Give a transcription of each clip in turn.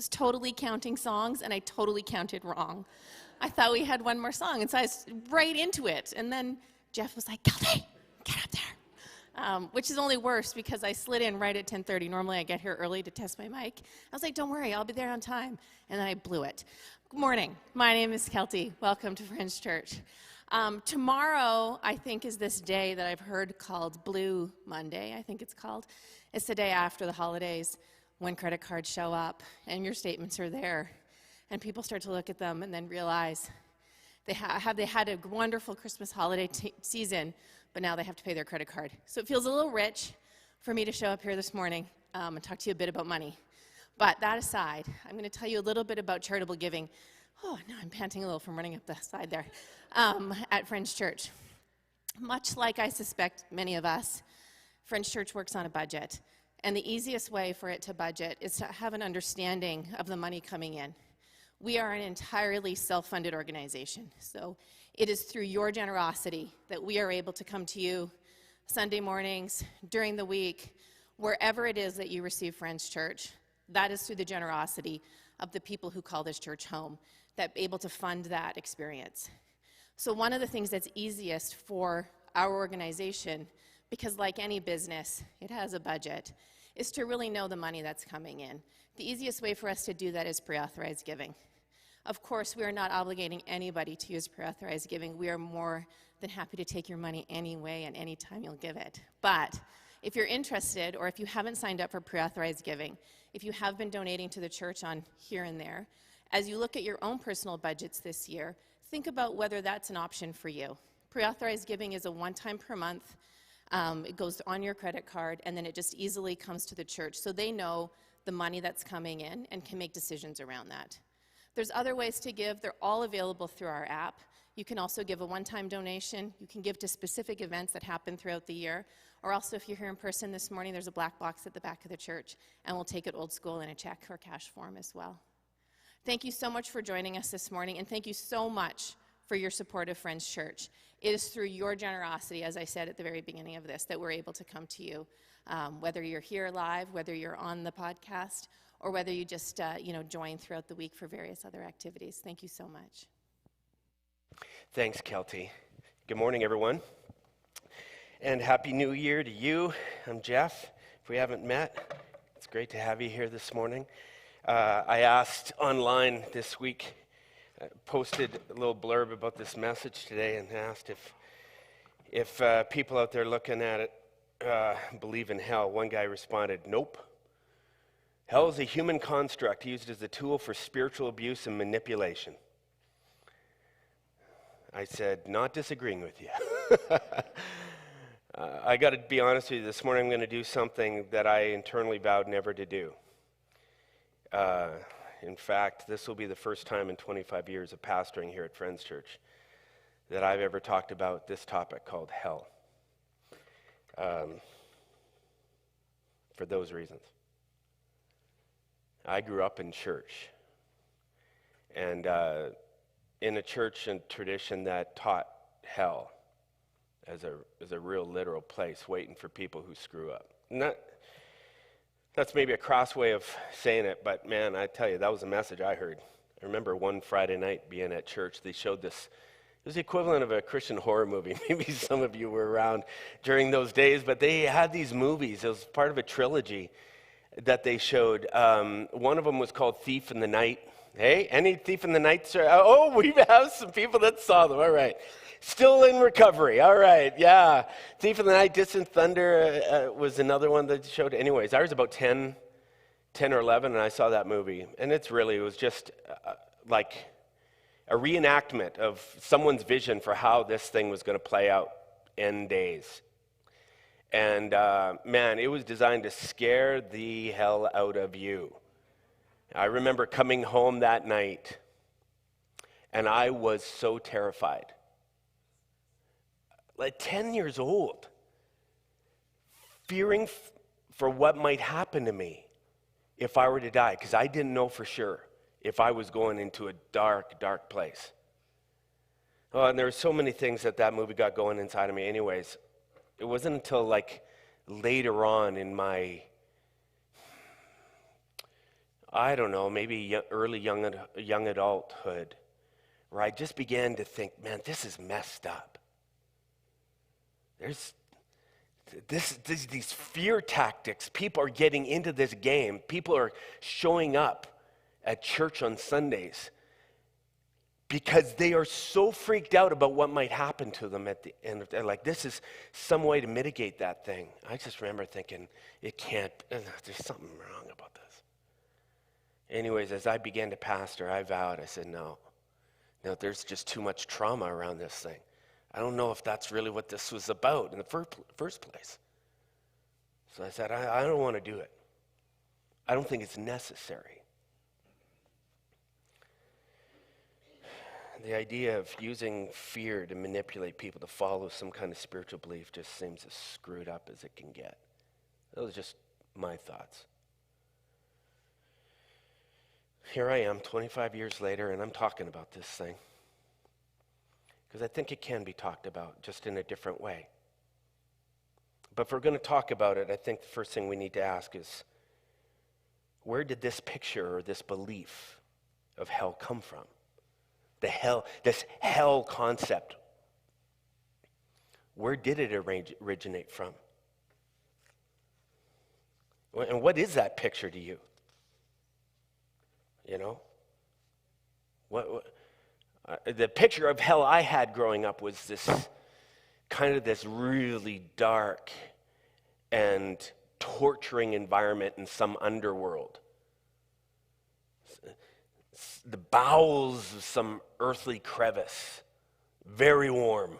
was totally counting songs, and I totally counted wrong. I thought we had one more song, and so I was right into it. And then Jeff was like, Kelty, get up there. Which is only worse because I slid in right at 10:30. Normally I get here early to test my mic. I was like, don't worry, I'll be there on time. And then I blew it. Good morning. My name is Kelty. Welcome to Friends Church. Tomorrow, I think, is this day that I've heard called Blue Monday, I think it's called. It's the day after the holidays when credit cards show up and your statements are there. And people start to look at them and then realize they had a wonderful Christmas holiday season, but now they have to pay their credit card. So it feels a little rich for me to show up here this morning and talk to you a bit about money. But that aside, I'm going to tell you a little bit about charitable giving. Oh, no, I'm panting a little from running up the side there. At Friends Church. Much like I suspect many of us, Friends Church works on a budget. And the easiest way for it to budget is to have an understanding of the money coming in. We are an entirely self-funded organization. So it is through your generosity that we are able to come to you Sunday mornings, during the week, wherever it is that you receive Friends Church. That is through the generosity of the people who call this church home, that able to fund that experience. So one of the things that's easiest for our organization, because like any business, it has a budget, is to really know the money that's coming in. The easiest way for us to do that is pre-authorized giving. Of course, we are not obligating anybody to use pre-authorized giving. We are more than happy to take your money anyway and any time you'll give it. But if you're interested, or if you haven't signed up for pre-authorized giving, if you have been donating to the church on here and there, as you look at your own personal budgets this year, think about whether that's an option for you. Pre-authorized giving is a one-time per month. It goes on your credit card, and then it just easily comes to the church, so they know the money that's coming in and can make decisions around that. There's other ways to give. They're all available through our app. You can also give a one-time donation. You can give to specific events that happen throughout the year. Or also, if you're here in person this morning, there's a black box at the back of the church, and we'll take it old school in a check or cash form as well. Thank you so much for joining us this morning, and thank you so much for your support of Friends Church. It is through your generosity, as I said at the very beginning of this, that we're able to come to you, whether you're here live, whether you're on the podcast, or whether you just join throughout the week for various other activities. Thank you so much. Thanks, Kelty. Good morning, everyone. And Happy New Year to you. I'm Jeff. If we haven't met, it's great to have you here this morning. I asked online this week, posted a little blurb about this message today and asked if people out there looking at it believe in hell. One guy responded, nope. Hell is a human construct used as a tool for spiritual abuse and manipulation. I said, not disagreeing with you. I got to be honest with you, this morning I'm going to do something that I internally vowed never to do. In fact, this will be the first time in 25 years of pastoring here at Friends Church that I've ever talked about this topic called hell. For those reasons. I grew up in church, and in a church and tradition that taught hell as a real literal place waiting for people who screw up. And that's maybe a cross way of saying it, but man, I tell you, that was a message I heard. I remember one Friday night being at church, they showed this. It was the equivalent of a Christian horror movie. Maybe some of you were around during those days, but they had these movies. It was part of a trilogy that they showed. One of them was called Thief in the Night. Hey, any Thief in the Night? Oh, we have some people that saw them. All right. Still in recovery. All right, yeah. Thief in the Night, Distant Thunder was another one that showed. Anyways, I was about 10 or 11, and I saw that movie. And it was just like a reenactment of someone's vision for how this thing was going to play out in days. And man, it was designed to scare the hell out of you. I remember coming home that night, and I was so terrified. Like 10 years old, fearing for what might happen to me if I were to die, because I didn't know for sure if I was going into a dark, dark place. Oh, and there were so many things that movie got going inside of me. Anyways, it wasn't until like later on in my I don't know, maybe early young adulthood, where I just began to think, man, this is messed up. There's these fear tactics. People are getting into this game. People are showing up at church on Sundays because they are so freaked out about what might happen to them at the end of the day. Like, this is some way to mitigate that thing. I just remember thinking, it can't, there's something wrong about this. Anyways, as I began to pastor, I vowed, I said, no, there's just too much trauma around this thing. I don't know if that's really what this was about in the first place. So I said, I don't want to do it. I don't think it's necessary. The idea of using fear to manipulate people to follow some kind of spiritual belief just seems as screwed up as it can get. Those are just my thoughts. Here I am, 25 years later, and I'm talking about this thing. Because I think it can be talked about, just in a different way. But if we're going to talk about it, I think the first thing we need to ask is, where did this picture or this belief of hell come from? This hell concept. Where did it originate from? And what is that picture to you? You know? The picture of hell I had growing up was this really dark and torturing environment in some underworld. The bowels of some earthly crevice, very warm,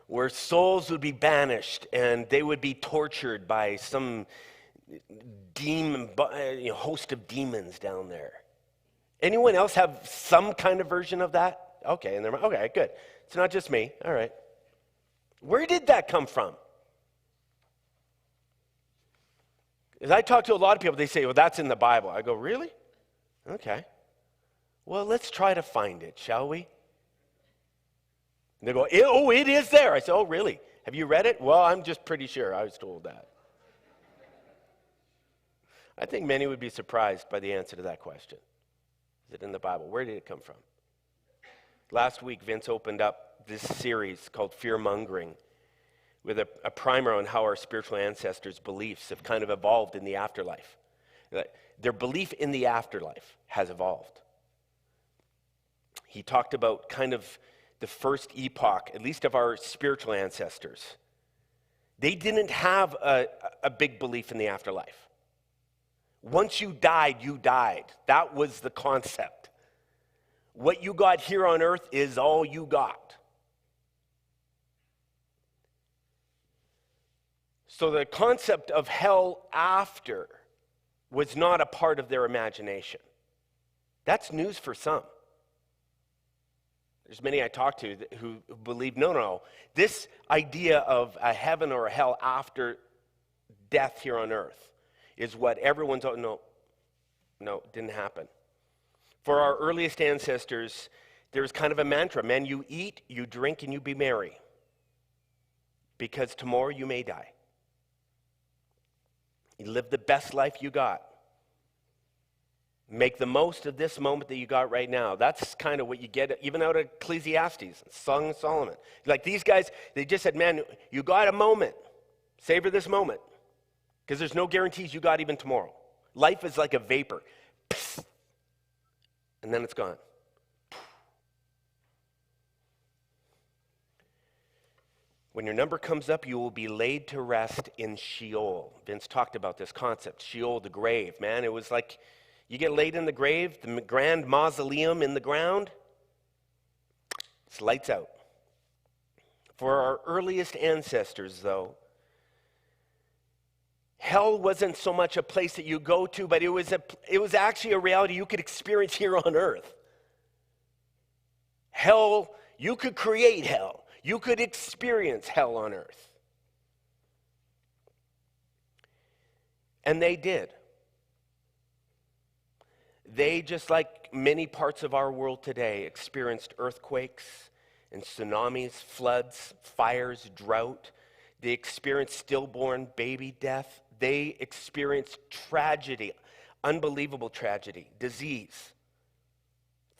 where souls would be banished and they would be tortured by some demon, host of demons down there. Anyone else have some kind of version of that? Okay, okay, good. It's not just me. All right. Where did that come from? As I talk to a lot of people, they say, well, that's in the Bible. I go, really? Okay. Well, let's try to find it, shall we? And they go, it is there. I say, oh, really? Have you read it? Well, I'm just pretty sure I was told that. I think many would be surprised by the answer to that question. Is it in the Bible? Where did it come from? Last week, Vince opened up this series called Fear Mongering with a primer on how our spiritual ancestors' beliefs have kind of evolved in the afterlife. Their belief in the afterlife has evolved. He talked about kind of the first epoch, at least of our spiritual ancestors. They didn't have a big belief in the afterlife. Once you died, you died. That was the concept. What you got here on earth is all you got. So the concept of hell after was not a part of their imagination. That's news for some. There's many I talk to who believe, no, this idea of a heaven or a hell after death here on earth is what everyone's, no, it didn't happen. For our earliest ancestors, there was kind of a mantra, man, you eat, you drink, and you be merry, because tomorrow you may die. You live the best life you got. Make the most of this moment that you got right now. That's kind of what you get even out of Ecclesiastes, Song of Solomon. Like these guys, they just said, man, you got a moment. Savor this moment. Because there's no guarantees you got even tomorrow. Life is like a vapor. And then it's gone. When your number comes up, you will be laid to rest in Sheol. Vince talked about this concept, Sheol, the grave. Man, it was like you get laid in the grave, the grand mausoleum in the ground, it's lights out. For our earliest ancestors, though, hell wasn't so much a place that you go to, but it was actually a reality you could experience here on earth. Hell, you could create hell. You could experience hell on earth. And they did. They, just like many parts of our world today, experienced earthquakes and tsunamis, floods, fires, drought. They experienced stillborn baby death. they experienced tragedy, unbelievable tragedy, disease,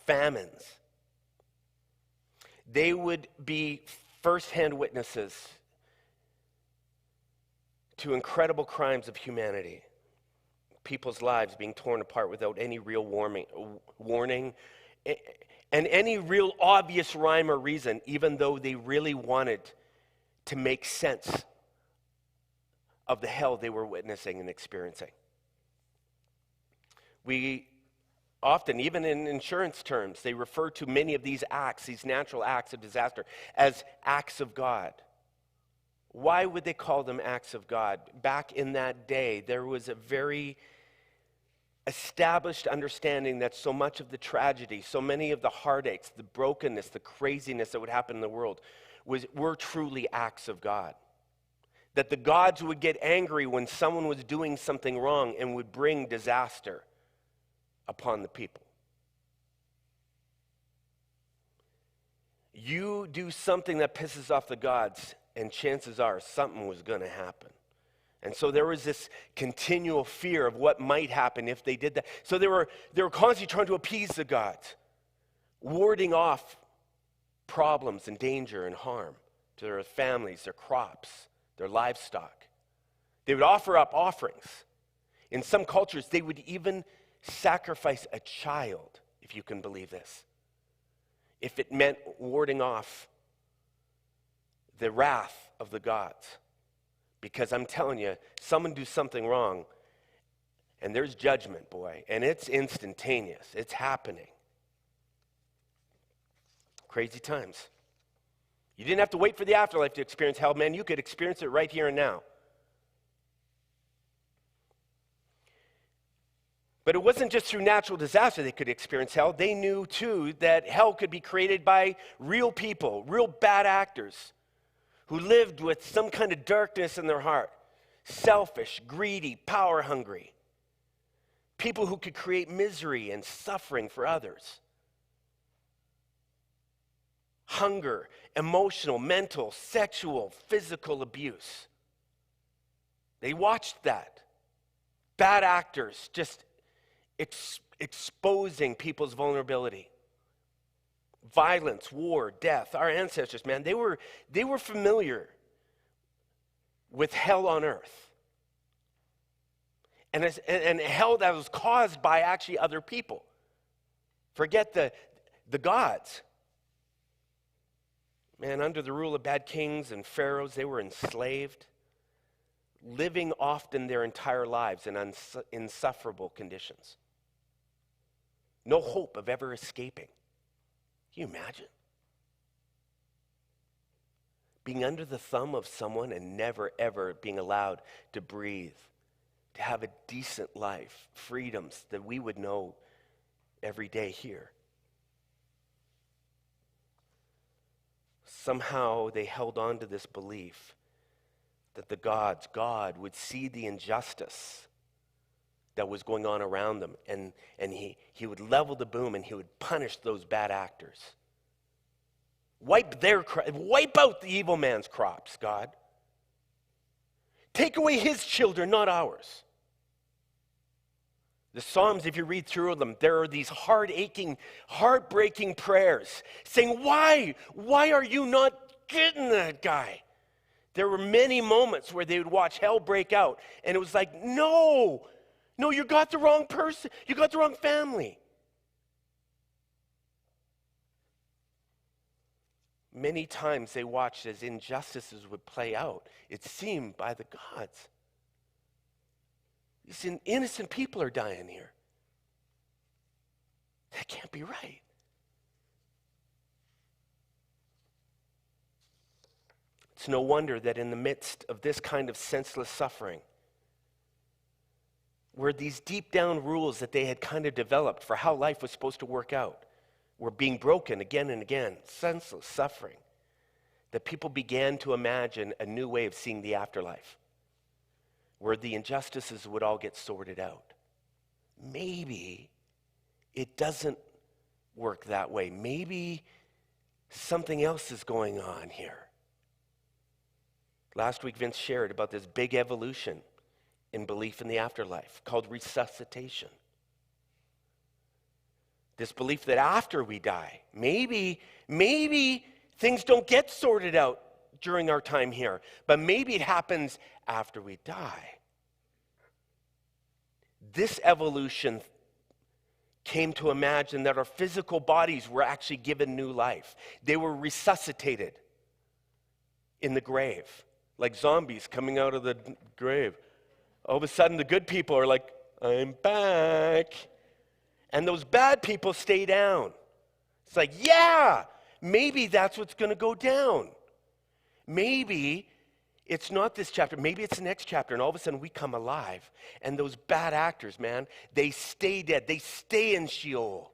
famines. They would be firsthand witnesses to incredible crimes of humanity. People's lives being torn apart without any real warning, and any real obvious rhyme or reason, even though they really wanted to make sense of the hell they were witnessing and experiencing. We often, even in insurance terms, they refer to many of these acts, these natural acts of disaster, as acts of God. Why would they call them acts of God? Back in that day, there was a very established understanding that so much of the tragedy, so many of the heartaches, the brokenness, the craziness that would happen in the world were truly acts of God. That the gods would get angry when someone was doing something wrong and would bring disaster upon the people. You do something that pisses off the gods, and chances are something was going to happen. And so there was this continual fear of what might happen if they did that. So they were constantly trying to appease the gods, warding off problems and danger and harm to their families, their crops, their livestock. They would offer up offerings. In some cultures, they would even sacrifice a child, if you can believe this, if it meant warding off the wrath of the gods. Because I'm telling you, someone do something wrong, and there's judgment, boy, and it's instantaneous. It's happening. Crazy times. You didn't have to wait for the afterlife to experience hell, man. You could experience it right here and now. But it wasn't just through natural disaster they could experience hell. They knew, too, that hell could be created by real people, real bad actors, who lived with some kind of darkness in their heart. Selfish, greedy, power-hungry. People who could create misery and suffering for others. Hunger, emotional, mental, sexual, physical abuse. They watched that. Bad actors just exposing people's vulnerability. Violence, war, death. Our ancestors, man, they were familiar with hell on earth. And hell that was caused by actually other people. Forget the gods. Man, under the rule of bad kings and pharaohs, they were enslaved, living often their entire lives in insufferable conditions. No hope of ever escaping. Can you imagine? Being under the thumb of someone and never, ever being allowed to breathe, to have a decent life, freedoms that we would know every day here. Somehow they held on to this belief that God would see the injustice that was going on around them, and he would level the boom and he would punish those bad actors. Wipe out the evil man's crops, God. Take away his children, not ours. The Psalms, if you read through them, there are these heart-aching, heartbreaking prayers saying, why? Why are you not getting that guy? There were many moments where they would watch hell break out, and it was like, no, you got the wrong person. You got the wrong family. Many times they watched as injustices would play out, it seemed, by the gods. These innocent people are dying here. That can't be right. It's no wonder that in the midst of this kind of senseless suffering, where these deep down rules that they had kind of developed for how life was supposed to work out were being broken again and again, senseless suffering, that people began to imagine a new way of seeing the afterlife, where the injustices would all get sorted out. Maybe it doesn't work that way. Maybe something else is going on here. Last week, Vince shared about this big evolution in belief in the afterlife called resuscitation. This belief that after we die, maybe things don't get sorted out during our time here, but maybe it happens after we die. This evolution came to imagine that our physical bodies were actually given new life. They were resuscitated in the grave, like zombies coming out of the grave. All of a sudden, the good people are like, I'm back. And those bad people stay down. It's like, yeah, maybe that's what's going to go down. Maybe it's not this chapter. Maybe it's the next chapter. And all of a sudden, we come alive. And those bad actors, man, they stay dead. They stay in Sheol.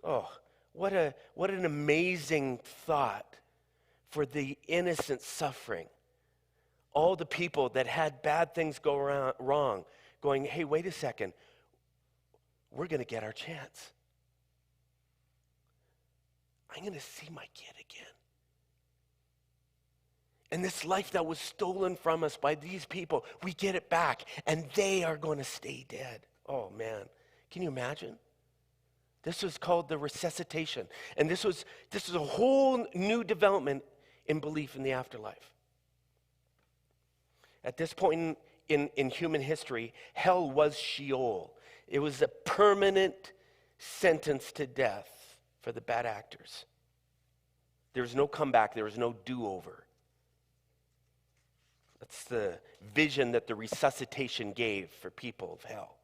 Oh, what an amazing thought for the innocent suffering. All the people that had bad things go wrong, going, hey, wait a second. We're going to get our chance. I'm going to see my kid again. And this life that was stolen from us by these people, we get it back, and they are going to stay dead. Oh, man. Can you imagine? This was called the resuscitation. And this is a whole new development in belief in the afterlife. At this point in human history, hell was Sheol. It was a permanent sentence to death for the bad actors. There was no comeback. There was no do-over. That's the vision that the resuscitation gave for people of hell.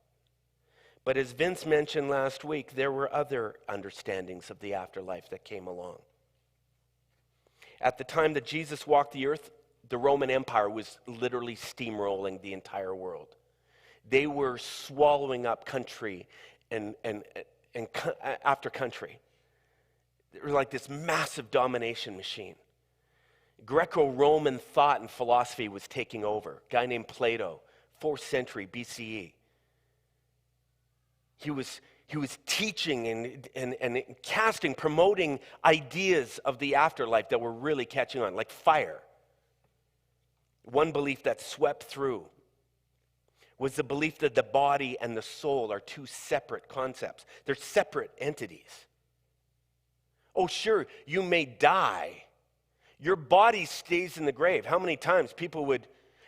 But as Vince mentioned last week, there were other understandings of the afterlife that came along. At the time that Jesus walked the earth, the Roman Empire was literally steamrolling the entire world. They were swallowing up country and after country. They were like this massive domination machine. Greco-Roman thought and philosophy was taking over. A guy named Plato, 4th century BCE. He was teaching and casting, promoting ideas of the afterlife that were really catching on, like fire. One belief that swept through was the belief that the body and the soul are two separate concepts. They're separate entities. Oh, sure, you may die. Your body stays in the grave. How many times people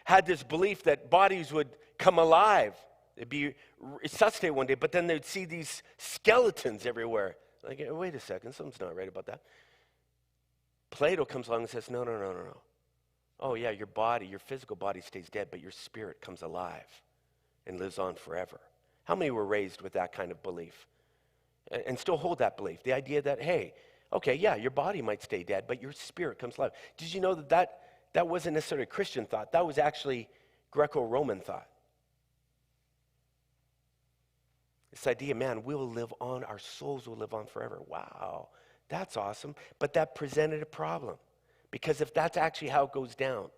had this belief that bodies would come alive? They'd be resuscitated one day, but then they'd see these skeletons everywhere. Like, wait a second, something's not right about that. Plato comes along and says, no. Oh yeah, your body, your physical body stays dead, but your spirit comes alive and lives on forever. How many were raised with that kind of belief? And still hold that belief. The idea that, hey, okay, yeah, your body might stay dead, but your spirit comes alive. Did you know that wasn't necessarily a Christian thought? That was actually Greco-Roman thought. This idea, man, we'll live on, our souls will live on forever. Wow, that's awesome. But that presented a problem. Because if that's actually how it goes down,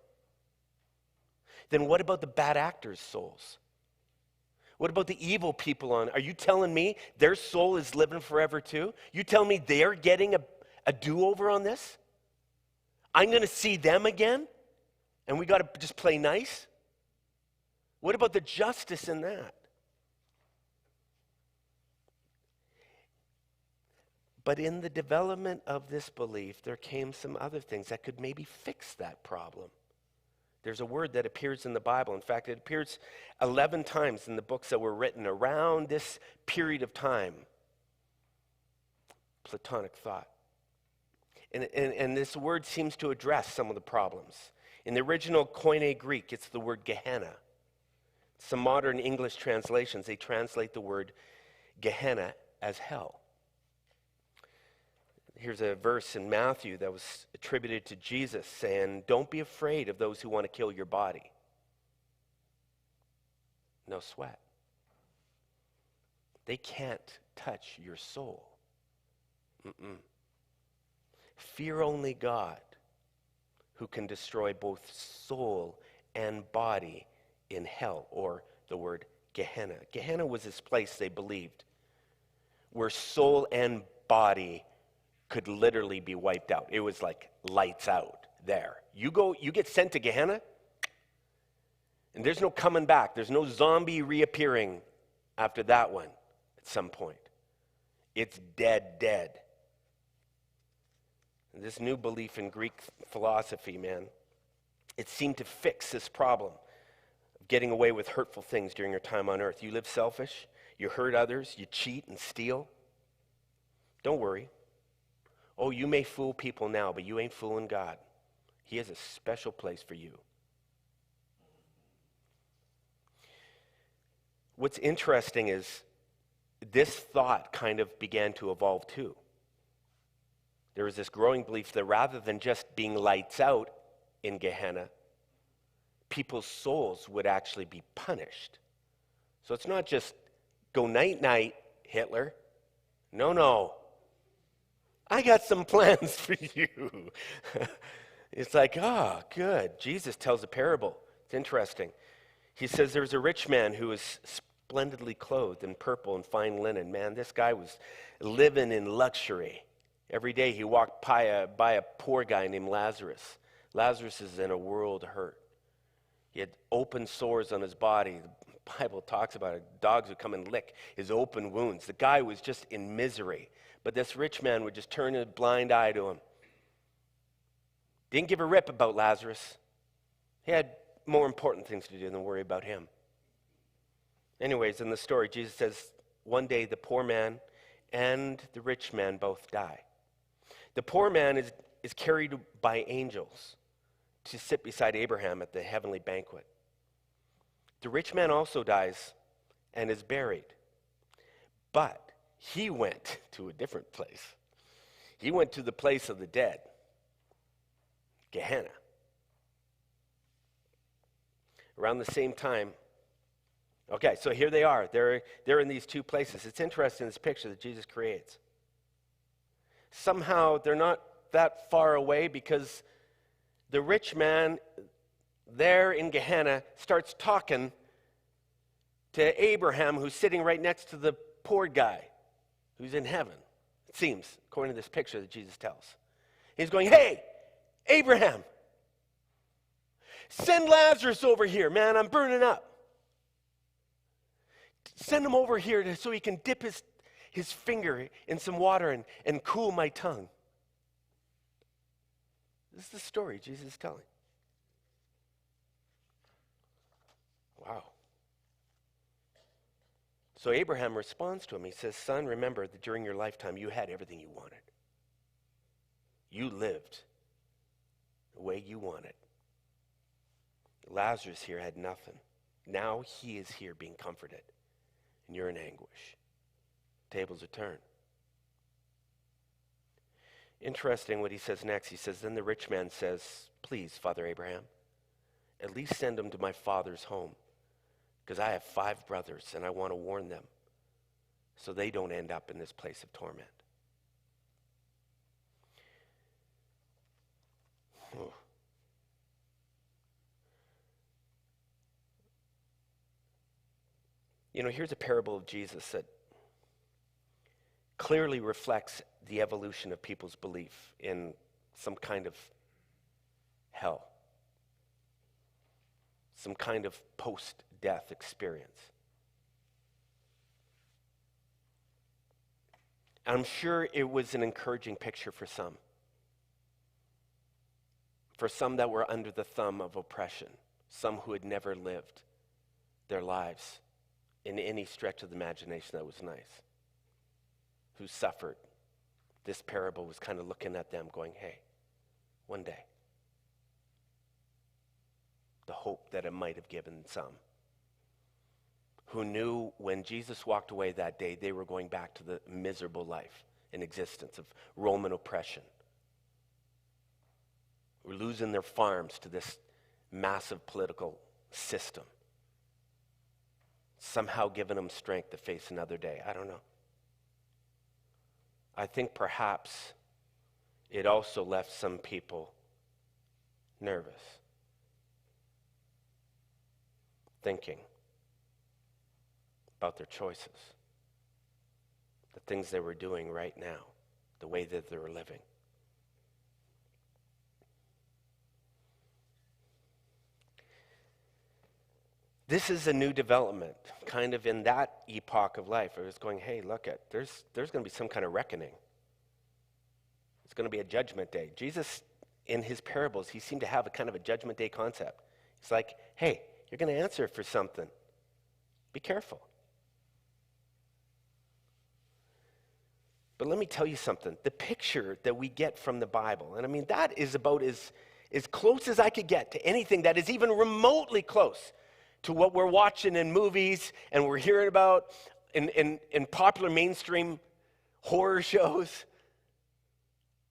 then what about the bad actors' souls? What about the evil people are you telling me their soul is living forever too? You telling me they're getting a do-over on this? I'm going to see them again? And we got to just play nice? What about the justice in that? But in the development of this belief, there came some other things that could maybe fix that problem. There's a word that appears in the Bible. In fact, it appears 11 times in the books that were written around this period of time. Platonic thought. And this word seems to address some of the problems. In the original Koine Greek, it's the word Gehenna. Some modern English translations, they translate the word Gehenna as hell. Here's a verse in Matthew that was attributed to Jesus saying, don't be afraid of those who want to kill your body. No sweat. They can't touch your soul. Fear only God, who can destroy both soul and body in hell, or the word Gehenna. Gehenna was this place, they believed, where soul and body could literally be wiped out. It was like lights out there. You get sent to Gehenna, And there's no coming back. There's no zombie reappearing after that one at some point. It's dead, dead. And this new belief in Greek philosophy, man, it seemed to fix this problem of getting away with hurtful things during your time on earth. You live selfish, you hurt others, you cheat and steal. Don't worry. Oh, you may fool people now, but you ain't fooling God. He has a special place for you. What's interesting is this thought kind of began to evolve too. There was this growing belief that rather than just being lights out in Gehenna, people's souls would actually be punished. So it's not just go night-night, Hitler. No. I got some plans for you. It's like, good. Jesus tells a parable. It's interesting. He says there's a rich man who was splendidly clothed in purple and fine linen. Man, this guy was living in luxury. Every day he walked by a poor guy named Lazarus. Lazarus is in a world of hurt. He had open sores on his body. The Bible talks about it. Dogs would come and lick his open wounds. The guy was just in misery. But this rich man would just turn a blind eye to him. Didn't give a rip about Lazarus. He had more important things to do than worry about him. Anyways, in the story, Jesus says, one day the poor man and the rich man both die. The poor man is carried by angels to sit beside Abraham at the heavenly banquet. The rich man also dies and is buried. But he went to a different place. He went to the place of the dead, Gehenna. Around the same time, okay, so here they are. They're in these two places. It's interesting, this picture that Jesus creates. Somehow they're not that far away because the rich man there in Gehenna starts talking to Abraham, who's sitting right next to the poor guy who's in heaven. It seems, according to this picture that Jesus tells. He's going, hey, Abraham, send Lazarus over here, man, I'm burning up. Send him over here so he can dip his finger in some water and cool my tongue. This is the story Jesus is telling. Wow. So Abraham responds to him. He says, son, remember that during your lifetime you had everything you wanted. You lived the way you wanted. Lazarus here had nothing. Now he is here being comforted. And you're in anguish. Tables are turned. Interesting what he says next. He says, then the rich man says, please, Father Abraham, at least send him to my father's home, because I have 5 brothers and I want to warn them so they don't end up in this place of torment. You know, here's a parable of Jesus that clearly reflects the evolution of people's belief in some kind of hell, some kind of post-death experience. I'm sure it was an encouraging picture for some that were under the thumb of oppression, some who had never lived their lives in any stretch of the imagination that was nice, who suffered. This parable was kind of looking at them going, hey, one day, the hope that it might have given some, who knew when Jesus walked away that day, they were going back to the miserable life and existence of Roman oppression. We're losing their farms to this massive political system, somehow giving them strength to face another day. I don't know. I think perhaps it also left some people nervous, thinking about their choices, the things they were doing right now, the way that they were living. This is a new development, kind of in that epoch of life. It was going, hey, look, there's going to be some kind of reckoning. It's going to be a judgment day. Jesus, in his parables, he seemed to have a kind of a judgment day concept. It's like, hey, you're going to answer for something. Be careful. But let me tell you something. The picture that we get from the Bible, and I mean, that is about as close as I could get to anything that is even remotely close to what we're watching in movies and we're hearing about in popular mainstream horror shows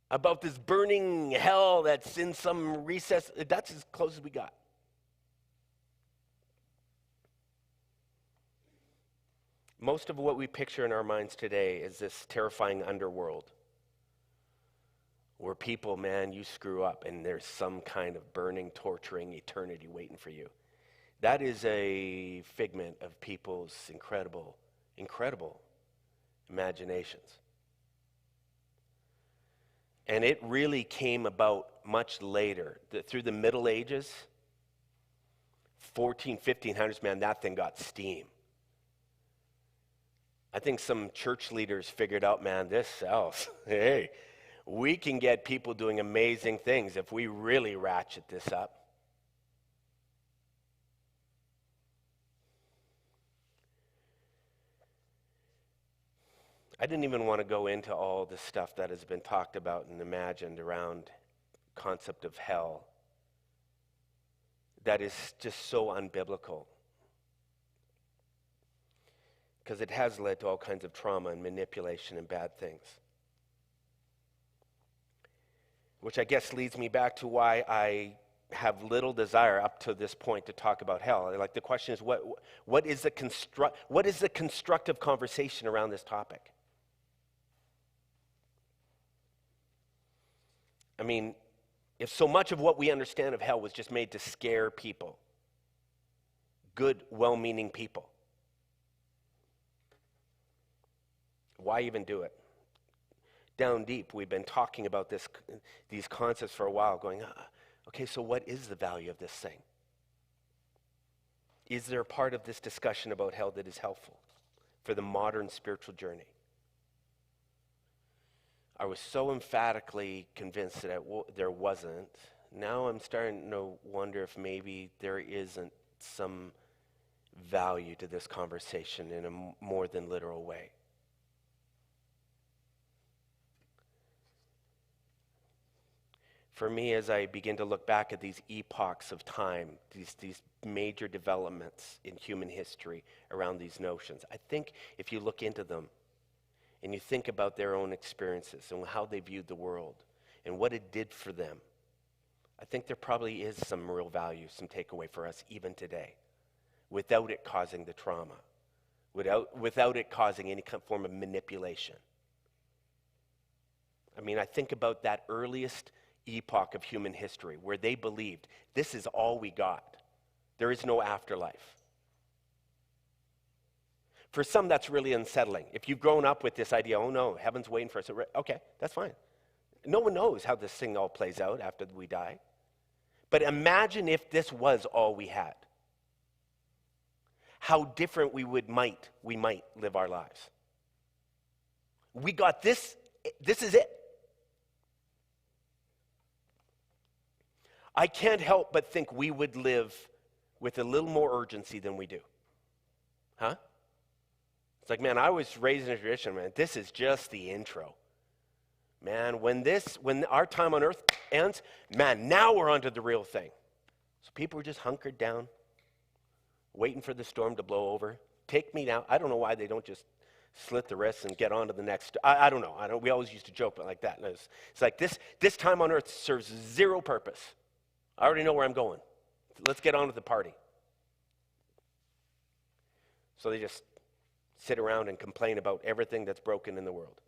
about this burning hell that's in some recess. That's as close as we got. Most of what we picture in our minds today is this terrifying underworld where people, man, you screw up and there's some kind of burning, torturing eternity waiting for you. That is a figment of people's incredible imaginations. And it really came about much later. Through the Middle Ages, 1500s, man, that thing got steam. I think some church leaders figured out, man, this sells. Hey, we can get people doing amazing things if we really ratchet this up. I didn't even want to go into all the stuff that has been talked about and imagined around concept of hell that is just so unbiblical, because it has led to all kinds of trauma and manipulation and bad things. Which I guess leads me back to why I have little desire up to this point to talk about hell. Like, the question is, what is the constructive conversation around this topic? I mean, if so much of what we understand of hell was just made to scare people, good, well-meaning people, why even do it? Down deep, we've been talking about these concepts for a while, going, okay, so what is the value of this thing? Is there a part of this discussion about hell that is helpful for the modern spiritual journey? I was so emphatically convinced that there wasn't. Now I'm starting to wonder if maybe there isn't some value to this conversation in a more than literal way. For me, as I begin to look back at these epochs of time, these major developments in human history around these notions, I think if you look into them and you think about their own experiences and how they viewed the world and what it did for them, I think there probably is some real value, some takeaway for us even today, without it causing the trauma, without it causing any form of manipulation. I mean, I think about that earliest epoch of human history where they believed this is all we got. There is no afterlife. For some, that's really unsettling. If you've grown up with this idea, oh no, heaven's waiting for us. Okay, that's fine. No one knows how this thing all plays out after we die. But imagine if this was all we had. How different we might live our lives. We got this. This is it. I can't help but think we would live with a little more urgency than we do. Huh? It's like, man, I was raised in a tradition, man. This is just the intro. Man, when our time on earth ends, man, now we're onto the real thing. So people are just hunkered down, waiting for the storm to blow over. Take me now. I don't know why they don't just slit the wrists and get on to the next. I don't know. We always used to joke like that. And it's like this time on earth serves zero purpose. I already know where I'm going. Let's get on with the party. So they just sit around and complain about everything that's broken in the world.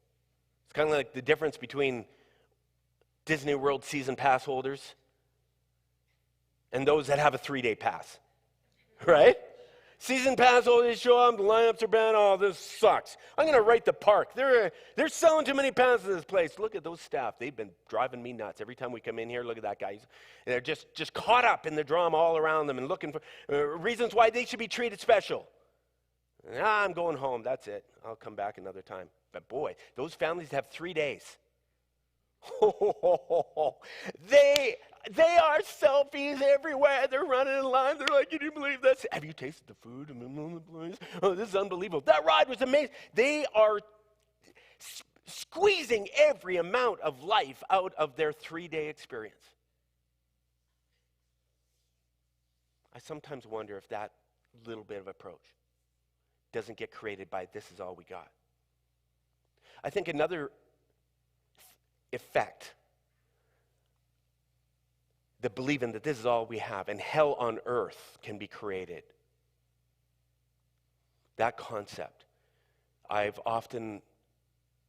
It's kind of like the difference between Disney World season pass holders and those that have a 3-day pass, right? Season pass, oh, they show up, the lineups are bad, oh, this sucks. I'm going to write the park. They're selling too many passes to this place. Look at those staff. They've been driving me nuts. Every time we come in here, look at that guy. They're just caught up in the drama all around them and looking for reasons why they should be treated special. I'm going home. That's it. I'll come back another time. But boy, those families have 3 days. They are selfies everywhere. They're running in line. They're like, can you believe this? Have you tasted the food? Oh, this is unbelievable. That ride was amazing. They are squeezing every amount of life out of their 3-day experience. I sometimes wonder if that little bit of approach doesn't get created by this is all we got. I think another effect, the believing that this is all we have and hell on earth can be created. That concept I've often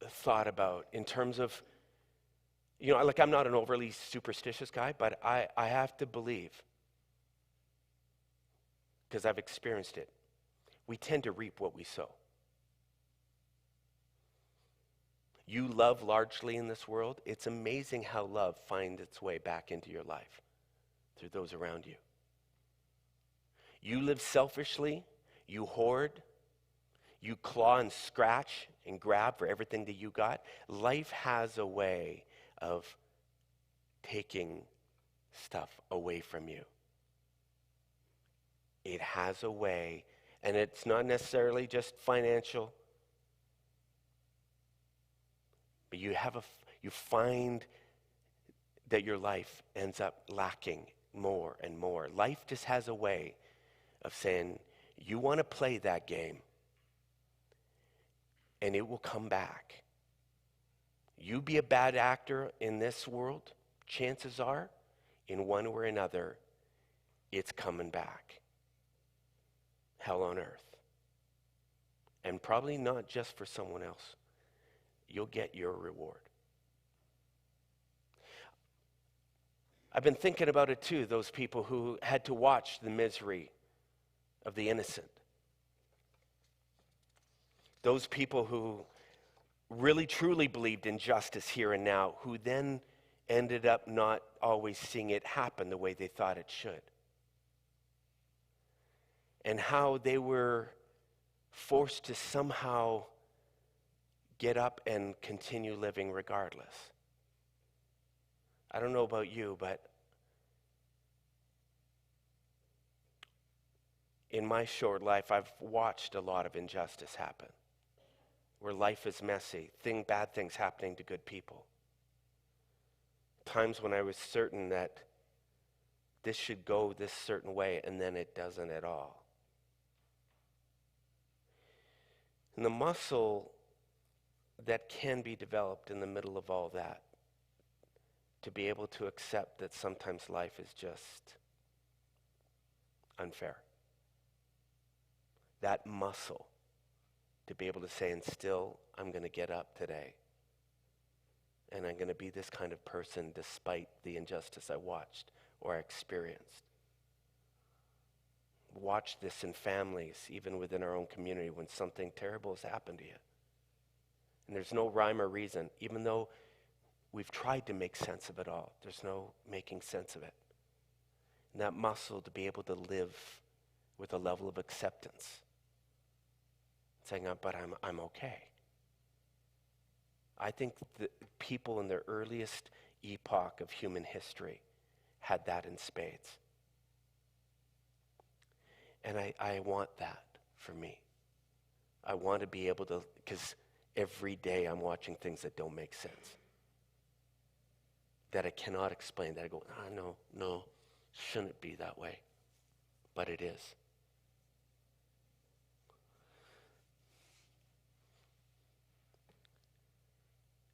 thought about in terms of, like I'm not an overly superstitious guy, but I have to believe, because I've experienced it, we tend to reap what we sow. You love largely in this world. It's amazing how love finds its way back into your life through those around you. You live selfishly, you hoard, you claw and scratch and grab for everything that you got. Life has a way of taking stuff away from you. It has a way, and it's not necessarily just financial. But you find that your life ends up lacking more and more. Life just has a way of saying, you want to play that game, and it will come back. You be a bad actor in this world, chances are, in one way or another, it's coming back. Hell on earth. And probably not just for someone else. You'll get your reward. I've been thinking about it too, those people who had to watch the misery of the innocent. Those people who really truly believed in justice here and now, who then ended up not always seeing it happen the way they thought it should. And how they were forced to somehow get up and continue living regardless. I don't know about you, but in my short life, I've watched a lot of injustice happen, where life is messy, bad things happening to good people. Times when I was certain that this should go this certain way, and then it doesn't at all. And the muscle that can be developed in the middle of all that, to be able to accept that sometimes life is just unfair. That muscle to be able to say, and still, I'm going to get up today. And I'm going to be this kind of person despite the injustice I watched or I experienced. Watch this in families, even within our own community, when something terrible has happened to you. And there's no rhyme or reason, even though we've tried to make sense of it all. There's no making sense of it. And that muscle to be able to live with a level of acceptance. Saying, but I'm okay. I think the people in the earliest epoch of human history had that in spades. And I want that for me. I want to be able to, because every day I'm watching things that don't make sense. That I cannot explain, that I go, no, shouldn't be that way. But it is.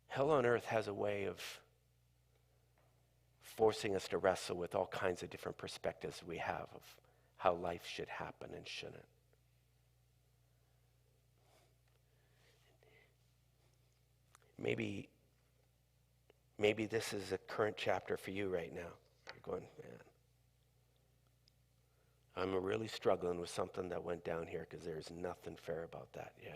Hell on earth has a way of forcing us to wrestle with all kinds of different perspectives we have of how life should happen and shouldn't. Maybe this is a current chapter for you right now. You're going, man, I'm really struggling with something that went down here because there's nothing fair about that. Yeah.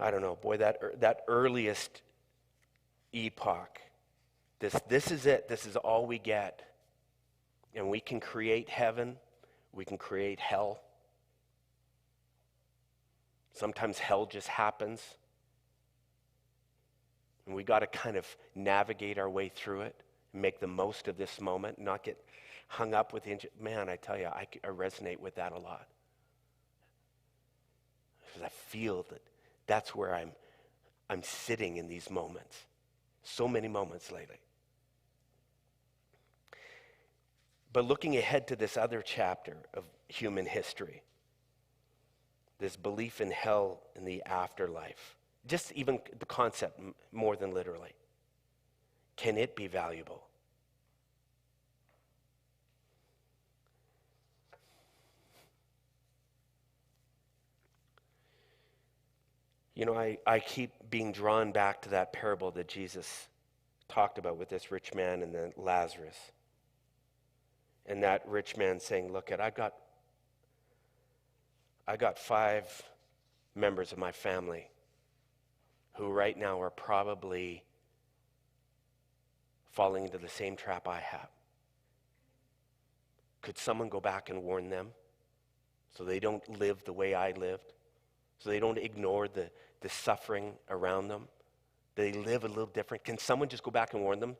I don't know. Boy, that earliest epoch, this is it. This is all we get. And we can create heaven. We can create hell. Sometimes hell just happens. And we got to kind of navigate our way through it and make the most of this moment, not get hung up with the man, I tell you, I resonate with that a lot. Because I feel that's where I'm sitting in these moments. So many moments lately. But looking ahead to this other chapter of human history, this belief in hell and the afterlife, just even the concept more than literally, can it be valuable? You know, I keep being drawn back to that parable that Jesus talked about with this rich man and then Lazarus. And that rich man saying, look, I got 5 members of my family who right now are probably falling into the same trap I have. Could someone go back and warn them so they don't live the way I lived? So they don't ignore the suffering around them? They live a little different. Can someone just go back and warn them?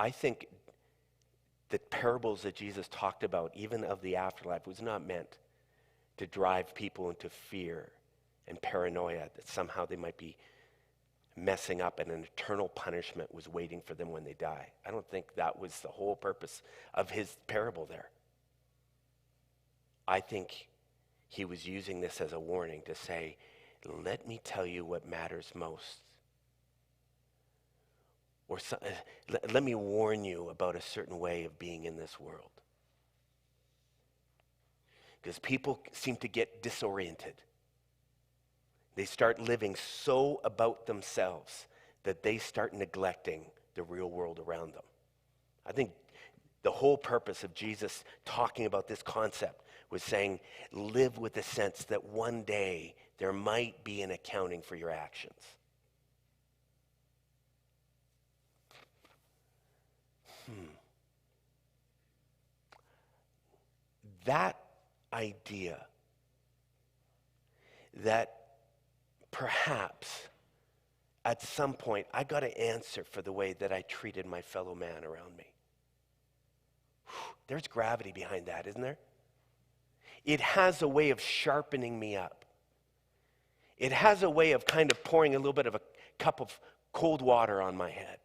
I think the parables that Jesus talked about, even of the afterlife, was not meant to drive people into fear and paranoia that somehow they might be messing up and an eternal punishment was waiting for them when they die. I don't think that was the whole purpose of his parable there. I think he was using this as a warning to say, let me tell you what matters most. Or let me warn you about a certain way of being in this world. Because people seem to get disoriented. They start living so about themselves that they start neglecting the real world around them. I think the whole purpose of Jesus talking about this concept was saying, live with the sense that one day there might be an accounting for your actions. That idea that perhaps at some point I got to answer for the way that I treated my fellow man around me. There's gravity behind that, isn't there? It has a way of sharpening me up. It has a way of kind of pouring a little bit of a cup of cold water on my head.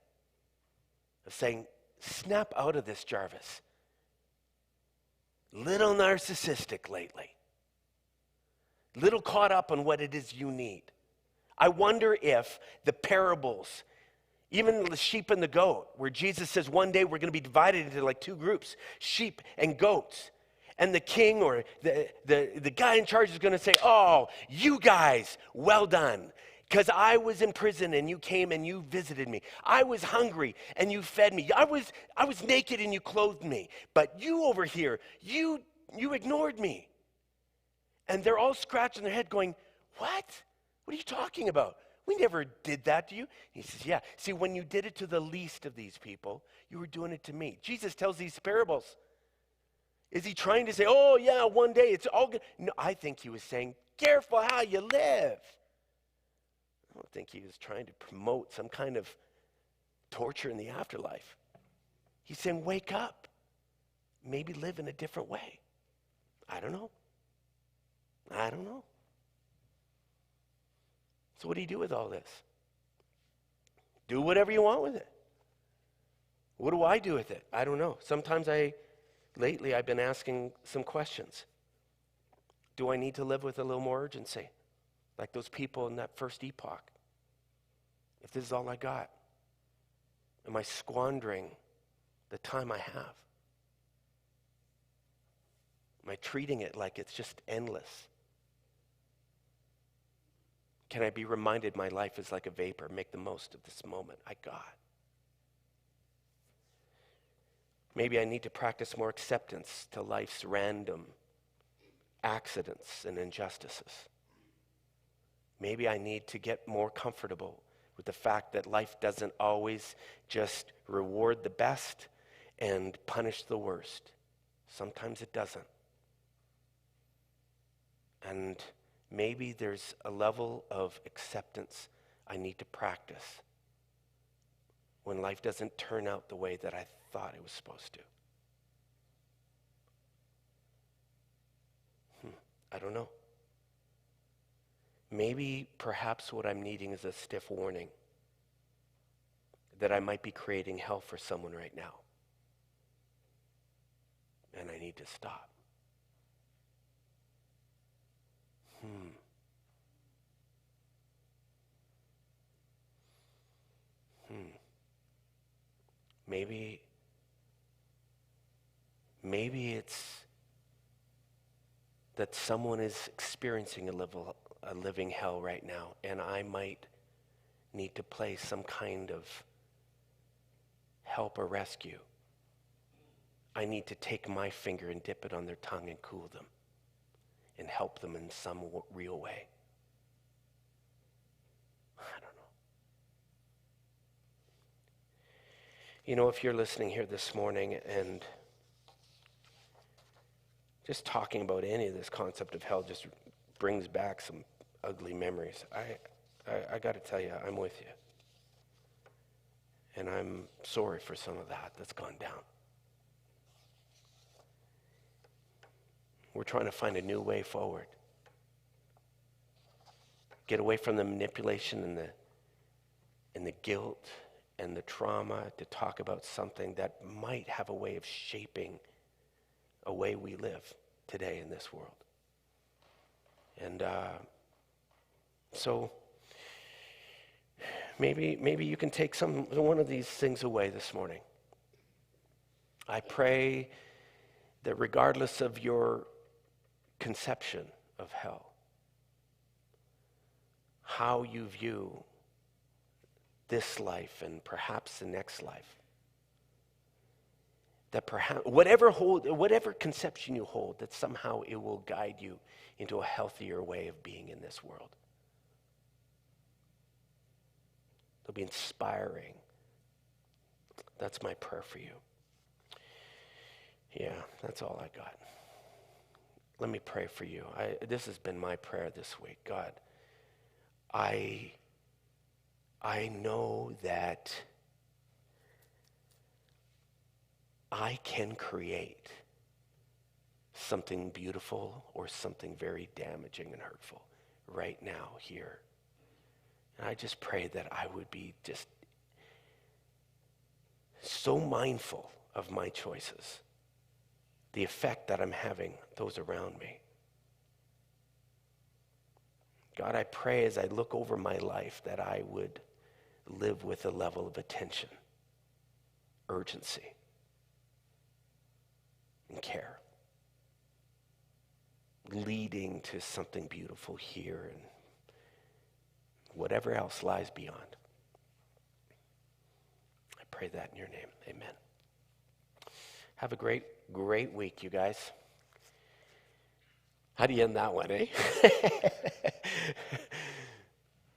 Of saying, snap out of this, Jarvis. Little narcissistic lately. Little caught up on what it is you need. I wonder if the parables, even the sheep and the goat, where Jesus says one day we're going to be divided into like 2 groups, sheep and goats. And the king or the guy in charge is going to say, oh, you guys, well done. Because I was in prison and you came and you visited me. I was hungry and you fed me. I was naked and you clothed me. But you over here, you ignored me. And they're all scratching their head going, what? What are you talking about? We never did that to you. He says, yeah. See, when you did it to the least of these people, you were doing it to me. Jesus tells these parables. Is he trying to say, oh, yeah, one day it's all good? No, I think he was saying, careful how you live. I don't think he was trying to promote some kind of torture in the afterlife. He's saying, wake up. Maybe live in a different way. I don't know. So what do you do with all this? Do whatever you want with it. What do I do with it? I don't know. Sometimes lately I've been asking some questions. Do I need to live with a little more urgency? Like those people in that first epoch. If this is all I got, am I squandering the time I have? Am I treating it like it's just endless? Can I be reminded my life is like a vapor? Make the most of this moment I got. Maybe I need to practice more acceptance to life's random accidents and injustices. Maybe I need to get more comfortable with the fact that life doesn't always just reward the best and punish the worst. Sometimes it doesn't. And maybe there's a level of acceptance I need to practice when life doesn't turn out the way that I thought it was supposed to. I don't know. Maybe perhaps what I'm needing is a stiff warning that I might be creating hell for someone right now. And I need to stop. Maybe it's that someone is experiencing a living hell right now, and I might need to play some kind of help or rescue. I need to take my finger and dip it on their tongue and cool them and help them in some real way. I don't know. You know, if you're listening here this morning and just talking about any of this concept of hell just brings back some ugly memories, I got to tell you, I'm with you. And I'm sorry for some of that's gone down. We're trying to find a new way forward. Get away from the manipulation and the guilt and the trauma to talk about something that might have a way of shaping a way we live today in this world. And so maybe you can take one of these things away this morning. I pray that regardless of your conception of hell, how you view this life and perhaps the next life, that perhaps whatever conception you hold, that somehow it will guide you into a healthier way of being in this world. It'll be inspiring. That's my prayer for you. Yeah, that's all I got. Let me pray for you. This has been my prayer this week. God, I know that I can create something beautiful or something very damaging and hurtful right now here. And I just pray that I would be just so mindful of my choices, the effect that I'm having those around me. God, I pray as I look over my life that I would live with a level of attention, urgency, and care, leading to something beautiful here and whatever else lies beyond. I pray that in your name. Amen. Have a great week, you guys. How do you end that one, eh?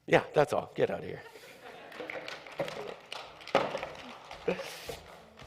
Yeah, that's all. Get out of here.